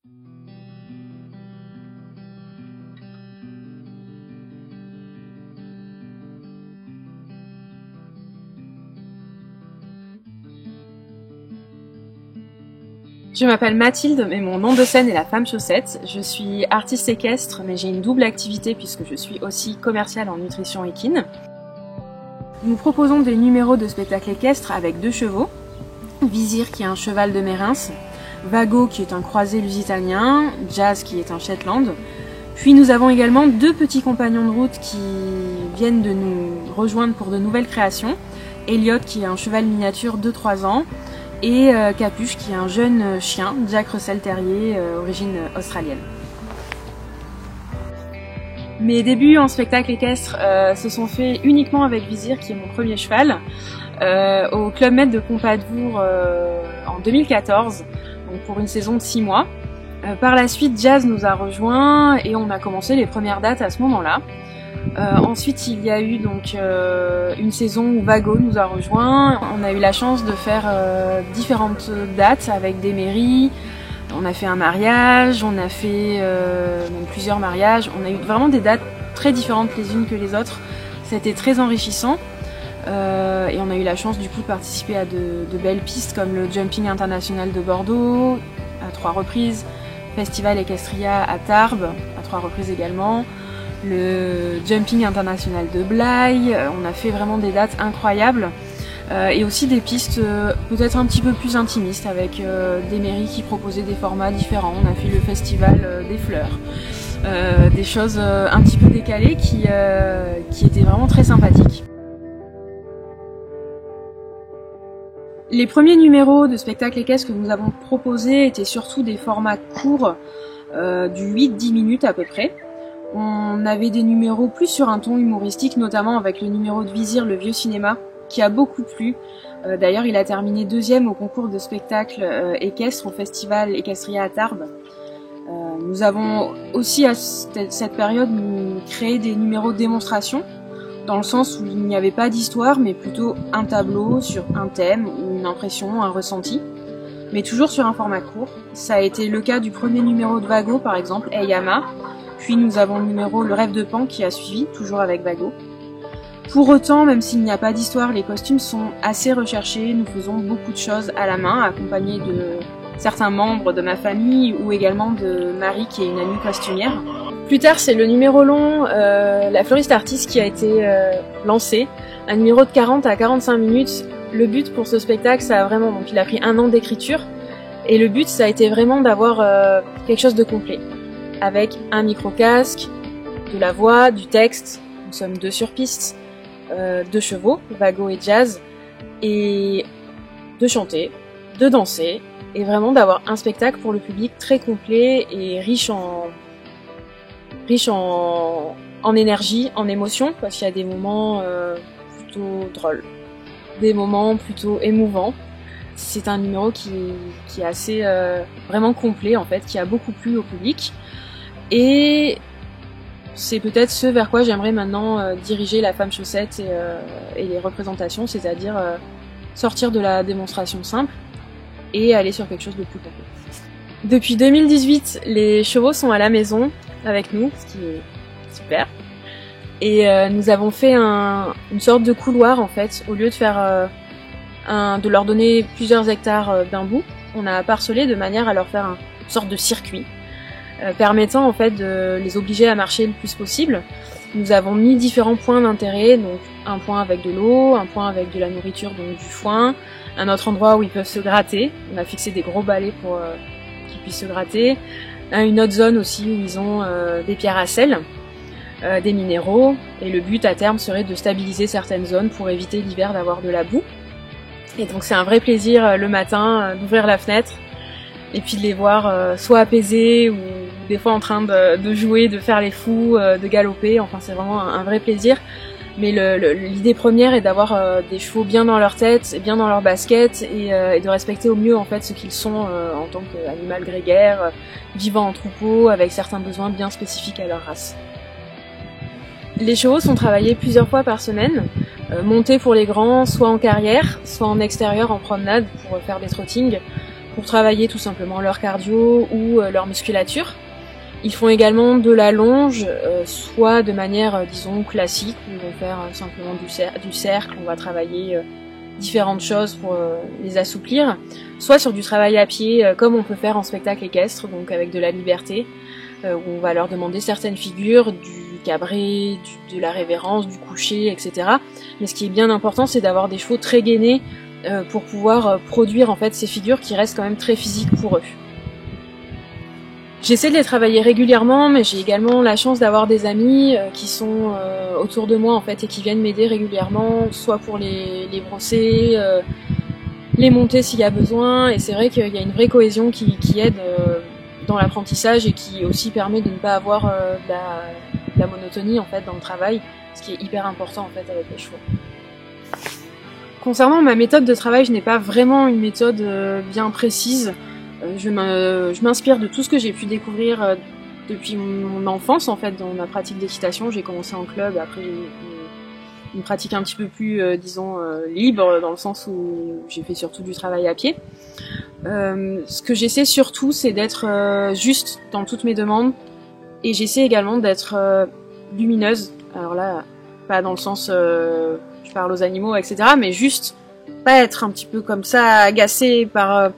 Je m'appelle Mathilde, mais mon nom de scène est la femme chaussette. Je suis artiste équestre, mais j'ai une double activité puisque je suis aussi commerciale en nutrition équine. Nous proposons des numéros de spectacle équestre avec 2 chevaux. Vizir qui est un cheval de Mérins, Vago qui est un croisé lusitanien, Jazz qui est un Shetland. Puis nous avons également 2 petits compagnons de route qui viennent de nous rejoindre pour de nouvelles créations. Elliot qui est un cheval miniature de 3 ans et Capuche qui est un jeune chien, Jack Russell Terrier, origine australienne. Mes débuts en spectacle équestre se sont faits uniquement avec Vizir qui est mon premier cheval, au Club Med de Pompadour en 2014, donc pour une saison de 6 mois. Par la suite, Jazz nous a rejoints et on a commencé les premières dates à ce moment-là. Ensuite, il y a eu donc une saison où Vago nous a rejoints. On a eu la chance de faire différentes dates avec des mairies. On a fait un mariage, on a fait même plusieurs mariages. On a eu vraiment des dates très différentes les unes que les autres. C'était très enrichissant. Et on a eu la chance du coup de participer à de belles pistes comme le Jumping International de Bordeaux à 3 reprises, Festival Equestria à Tarbes à 3 reprises également, le Jumping International de Blaye. On a fait vraiment des dates incroyables et aussi des pistes peut-être un petit peu plus intimistes avec des mairies qui proposaient des formats différents. On a fait le Festival des Fleurs, des choses un petit peu décalées qui étaient vraiment très sympathiques. Les premiers numéros de spectacle équestre que nous avons proposés étaient surtout des formats courts, du 8-10 minutes à peu près. On avait des numéros plus sur un ton humoristique, notamment avec le numéro de Vizir, le vieux cinéma, qui a beaucoup plu. D'ailleurs, il a terminé 2e au concours de spectacle équestre au Festival Equestria à Tarbes. Nous avons aussi à cette période créé des numéros de démonstration, dans le sens où il n'y avait pas d'histoire, mais plutôt un tableau sur un thème, ou une impression, un ressenti, mais toujours sur un format court. Ça a été le cas du premier numéro de Vago, par exemple, Eyama. Puis nous avons le numéro Le Rêve de Pan qui a suivi, toujours avec Vago. Pour autant, même s'il n'y a pas d'histoire, les costumes sont assez recherchés. Nous faisons beaucoup de choses à la main, accompagnés de certains membres de ma famille ou également de Marie qui est une amie costumière. Plus tard, c'est le numéro long, La Fleuriste Artiste qui a été lancé. Un numéro de 40 à 45 minutes. Le but pour ce spectacle, ça a vraiment, donc il a pris 1 an d'écriture. Et le but, ça a été vraiment d'avoir quelque chose de complet. Avec un micro-casque, de la voix, du texte, nous sommes 2 sur piste, 2 chevaux, Vago et Jazz, et de chanter, de danser, et vraiment d'avoir un spectacle pour le public très complet et riche en énergie, en émotion, parce qu'il y a des moments plutôt drôles, des moments plutôt émouvants. C'est un numéro qui est assez vraiment complet en fait, qui a beaucoup plu au public. Et c'est peut-être ce vers quoi j'aimerais maintenant diriger la femme chaussette et les représentations, c'est-à-dire sortir de la démonstration simple et aller sur quelque chose de plus complet. Depuis 2018, les chevaux sont à la maison avec nous, ce qui est super. Et nous avons fait une sorte de couloir en fait, au lieu de faire de leur donner plusieurs hectares d'un bout, on a parcelé de manière à leur faire une sorte de circuit. Permettant en fait de les obliger à marcher le plus possible. Nous avons mis différents points d'intérêt, donc un point avec de l'eau, un point avec de la nourriture, donc du foin, un autre endroit où ils peuvent se gratter. On a fixé des gros balais pour qu'ils puissent se gratter. Une autre zone aussi où ils ont des pierres à sel, des minéraux, et le but à terme serait de stabiliser certaines zones pour éviter l'hiver d'avoir de la boue. Et donc c'est un vrai plaisir le matin d'ouvrir la fenêtre et puis de les voir soit apaisés ou des fois en train de jouer, de faire les fous, de galoper. Enfin c'est vraiment un vrai plaisir. Mais l'idée première est d'avoir des chevaux bien dans leur tête, bien dans leur basket et de respecter au mieux en fait ce qu'ils sont en tant qu'animal grégaire, vivant en troupeau, avec certains besoins bien spécifiques à leur race. Les chevaux sont travaillés plusieurs fois par semaine, montés pour les grands, soit en carrière, soit en extérieur en promenade pour faire des trottings. pour travailler tout simplement leur cardio ou leur musculature. Ils font également de la longe, soit de manière, disons, classique, où ils vont faire simplement du cercle, on va travailler différentes choses pour les assouplir, soit sur du travail à pied, comme on peut faire en spectacle équestre, donc avec de la liberté, où on va leur demander certaines figures, du cabré, de la révérence, du coucher, etc. Mais ce qui est bien important, c'est d'avoir des chevaux très gainés pour pouvoir produire en fait ces figures qui restent quand même très physiques pour eux. J'essaie de les travailler régulièrement, mais j'ai également la chance d'avoir des amis qui sont autour de moi en fait et qui viennent m'aider régulièrement, soit pour les brosser, les monter s'il y a besoin. Et c'est vrai qu'il y a une vraie cohésion qui aide dans l'apprentissage et qui aussi permet de ne pas avoir de la monotonie en fait dans le travail, ce qui est hyper important en fait avec les chevaux. Concernant ma méthode de travail, je n'ai pas vraiment une méthode bien précise. Je m'inspire de tout ce que j'ai pu découvrir depuis mon enfance en fait dans ma pratique d'équitation. J'ai commencé en club, après j'ai une pratique un petit peu plus disons libre, dans le sens où j'ai fait surtout du travail à pied. Ce que j'essaie surtout, c'est d'être juste dans toutes mes demandes, et j'essaie également d'être lumineuse. Alors là, pas dans le sens je parle aux animaux, etc., mais juste pas être un petit peu comme ça agacée par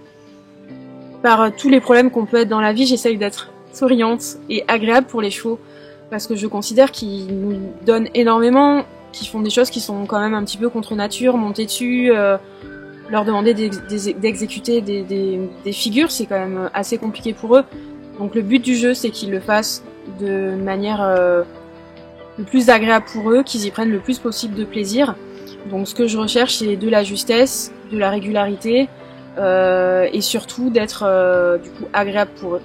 tous les problèmes qu'on peut être dans la vie. J'essaye d'être souriante et agréable pour les chevaux, parce que je considère qu'ils nous donnent énormément, qu'ils font des choses qui sont quand même un petit peu contre nature, monter dessus, leur demander d'exécuter des figures, c'est quand même assez compliqué pour eux. Donc le but du jeu, c'est qu'ils le fassent de manière le plus agréable pour eux, qu'ils y prennent le plus possible de plaisir. Donc ce que je recherche, c'est de la justesse, de la régularité, et surtout d'être du coup agréable pour eux.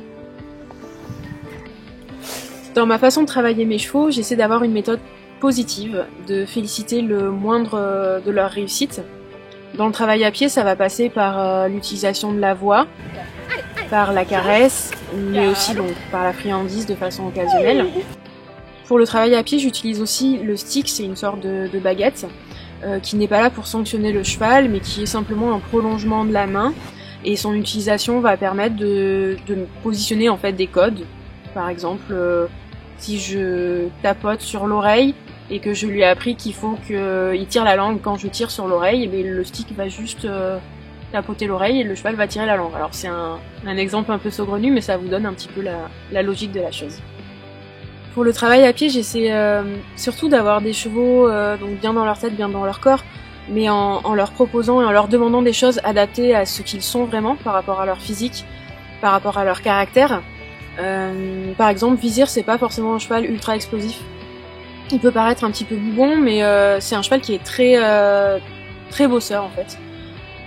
Dans ma façon de travailler mes chevaux, j'essaie d'avoir une méthode positive, de féliciter le moindre de leur réussite. Dans le travail à pied, ça va passer par l'utilisation de la voix, par la caresse, mais aussi donc par la friandise de façon occasionnelle. Pour le travail à pied, j'utilise aussi le stick, c'est une sorte de baguette, qui n'est pas là pour sanctionner le cheval, mais qui est simplement un prolongement de la main, et son utilisation va permettre de positionner en fait des codes. Par exemple, si je tapote sur l'oreille et que je lui ai appris qu'il faut qu'il tire la langue quand je tire sur l'oreille, et bien le stick va juste tapoter l'oreille et le cheval va tirer la langue. Alors c'est un exemple un peu saugrenu, mais ça vous donne un petit peu la logique de la chose. Pour le travail à pied, j'essaie surtout d'avoir des chevaux donc bien dans leur tête, bien dans leur corps, mais en leur proposant et en leur demandant des choses adaptées à ce qu'ils sont vraiment par rapport à leur physique, par rapport à leur caractère. Par exemple, Vizir, c'est pas forcément un cheval ultra explosif. Il peut paraître un petit peu boubon, mais c'est un cheval qui est très bosseur en fait.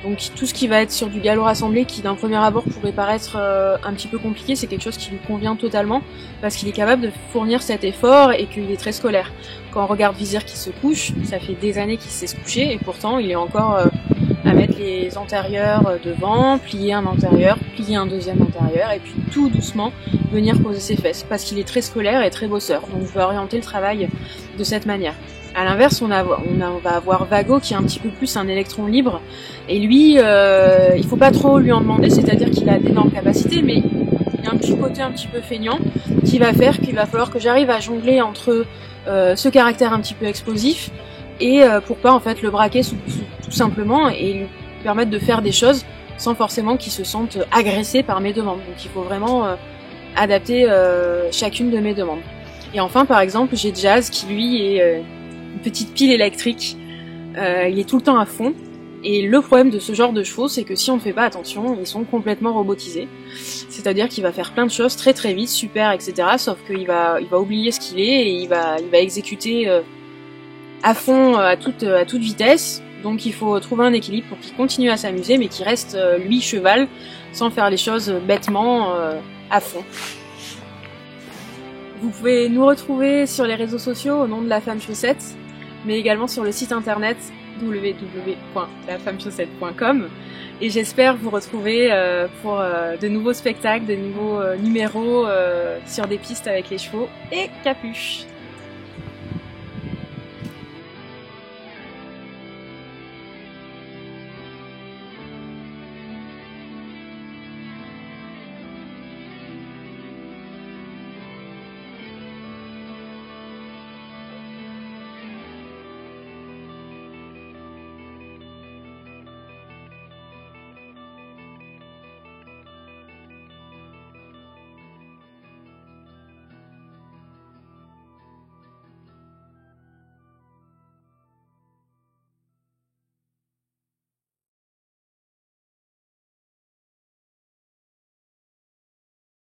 Donc tout ce qui va être sur du galop rassemblé, qui d'un premier abord pourrait paraître un petit peu compliqué, c'est quelque chose qui lui convient totalement, parce qu'il est capable de fournir cet effort et qu'il est très scolaire. Quand on regarde Vizir qui se couche, ça fait des années qu'il sait se coucher, et pourtant il est encore à mettre les antérieurs devant, plier un antérieur, plier un deuxième antérieur, et puis tout doucement venir poser ses fesses, parce qu'il est très scolaire et très bosseur. Donc je vais orienter le travail de cette manière. À l'inverse, on va avoir Vago qui est un petit peu plus un électron libre, et lui, il faut pas trop lui en demander, c'est-à-dire qu'il a d'énormes capacités, mais il y a un petit côté un petit peu feignant qui va faire qu'il va falloir que j'arrive à jongler entre ce caractère un petit peu explosif et pour pas en fait le braquer tout simplement et lui permettre de faire des choses sans forcément qu'il se sente agressé par mes demandes. Donc il faut vraiment adapter chacune de mes demandes. Et enfin, par exemple, j'ai Jazz qui lui est une petite pile électrique. Il est tout le temps à fond. Et le problème de ce genre de chevaux, c'est que si on ne fait pas attention, ils sont complètement robotisés. C'est-à-dire qu'il va faire plein de choses très très vite, super, etc. Sauf qu'il va oublier ce qu'il est et il va exécuter à fond, à toute vitesse. Donc il faut trouver un équilibre pour qu'il continue à s'amuser, mais qu'il reste lui cheval, sans faire les choses bêtement à fond. Vous pouvez nous retrouver sur les réseaux sociaux au nom de La Femme Chaussette, mais également sur le site internet www.lafemmechaussette.com, et j'espère vous retrouver pour de nouveaux spectacles, de nouveaux numéros sur des pistes avec les chevaux et capuches.